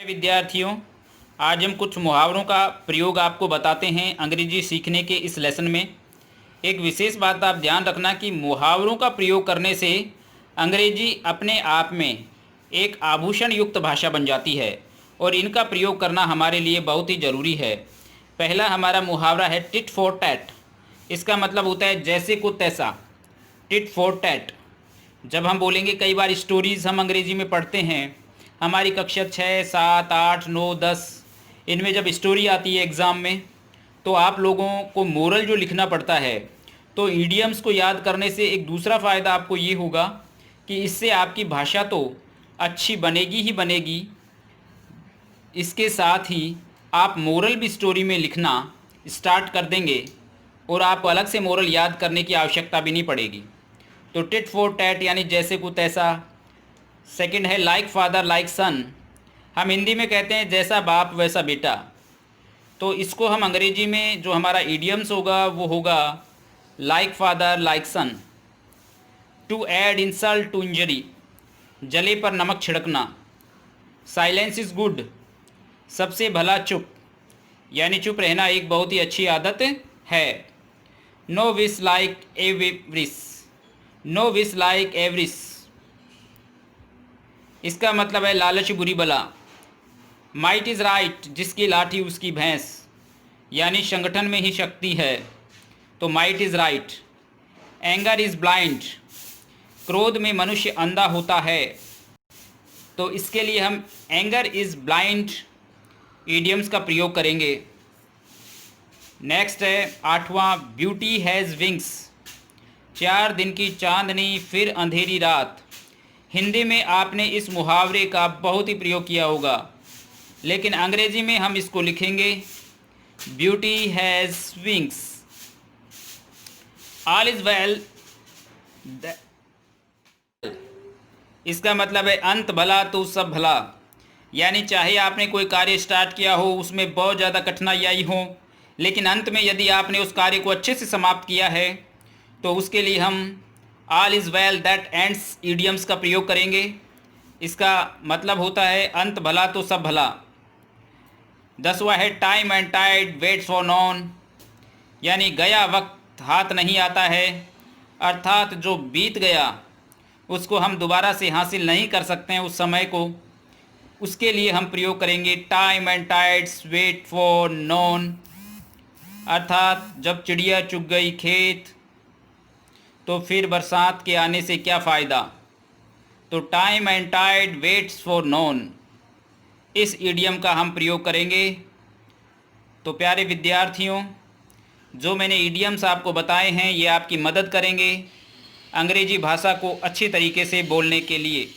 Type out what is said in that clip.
विद्यार्थियों, आज हम कुछ मुहावरों का प्रयोग आपको बताते हैं अंग्रेजी सीखने के इस लेसन में। एक विशेष बात आप ध्यान रखना कि मुहावरों का प्रयोग करने से अंग्रेजी अपने आप में एक आभूषण युक्त भाषा बन जाती है और इनका प्रयोग करना हमारे लिए बहुत ही ज़रूरी है। पहला हमारा मुहावरा है टिट फॉर टैट। इसका मतलब होता है जैसे को तैसा। टिट फॉर टैट जब हम बोलेंगे, कई बार स्टोरीज़ हम अंग्रेजी में पढ़ते हैं, हमारी कक्षा 6, 7, 8, 9, 10 इनमें जब स्टोरी आती है एग्ज़ाम में, तो आप लोगों को मोरल जो लिखना पड़ता है, तो ईडियम्स को याद करने से एक दूसरा फ़ायदा आपको ये होगा कि इससे आपकी भाषा तो अच्छी बनेगी ही बनेगी, इसके साथ ही आप मोरल भी स्टोरी में लिखना स्टार्ट कर देंगे और आपको अलग से मोरल याद करने की आवश्यकता भी नहीं पड़ेगी। तो टिट फॉर टैट यानी जैसे को तैसा। सेकंड है लाइक फादर लाइक सन। हम हिंदी में कहते हैं जैसा बाप वैसा बेटा, तो इसको हम अंग्रेजी में जो हमारा इडियम्स होगा वो होगा like father like son. To add insult to injury, जले पर नमक छिड़कना। साइलेंस इज़ गुड, सबसे भला चुप, यानी चुप रहना एक बहुत ही अच्छी आदत है। No vice like avarice, no vice like avarice, इसका मतलब है लालच बुरी बला। माइट इज़ राइट, जिसकी लाठी उसकी भैंस, यानी संगठन में ही शक्ति है, तो might is right. Anger is blind, क्रोध में मनुष्य अंधा होता है, तो इसके लिए हम एंगर इज़ ब्लाइंड इडियम्स का प्रयोग करेंगे। नेक्स्ट है 8वां, ब्यूटी हैज़ विंग्स। 4 दिन की चांदनी फिर अंधेरी रात। हिंदी में आपने इस मुहावरे का बहुत ही प्रयोग किया होगा, लेकिन अंग्रेजी में हम इसको लिखेंगे beauty has wings. All is well, इसका मतलब है अंत भला तो सब भला, यानी चाहे आपने कोई कार्य स्टार्ट किया हो, उसमें बहुत ज़्यादा कठिनाई आई हो, लेकिन अंत में यदि आपने उस कार्य को अच्छे से समाप्त किया है, तो उसके लिए हम all is well that ends idioms का प्रयोग करेंगे। इसका मतलब होता है अंत भला तो सब भला। 10वां है time and tide waits for none, यानी गया वक्त हाथ नहीं आता है, अर्थात जो बीत गया उसको हम दोबारा से हासिल नहीं कर सकते हैं उस समय को, उसके लिए हम प्रयोग करेंगे time and tides wait for none, अर्थात जब चिड़िया चुग गई खेत तो फिर बरसात के आने से क्या फ़ायदा। तो time and tide waits for none, इस इडियम का हम प्रयोग करेंगे। तो प्यारे विद्यार्थियों, जो मैंने इडियम्स आपको बताए हैं ये आपकी मदद करेंगे अंग्रेजी भाषा को अच्छी तरीके से बोलने के लिए।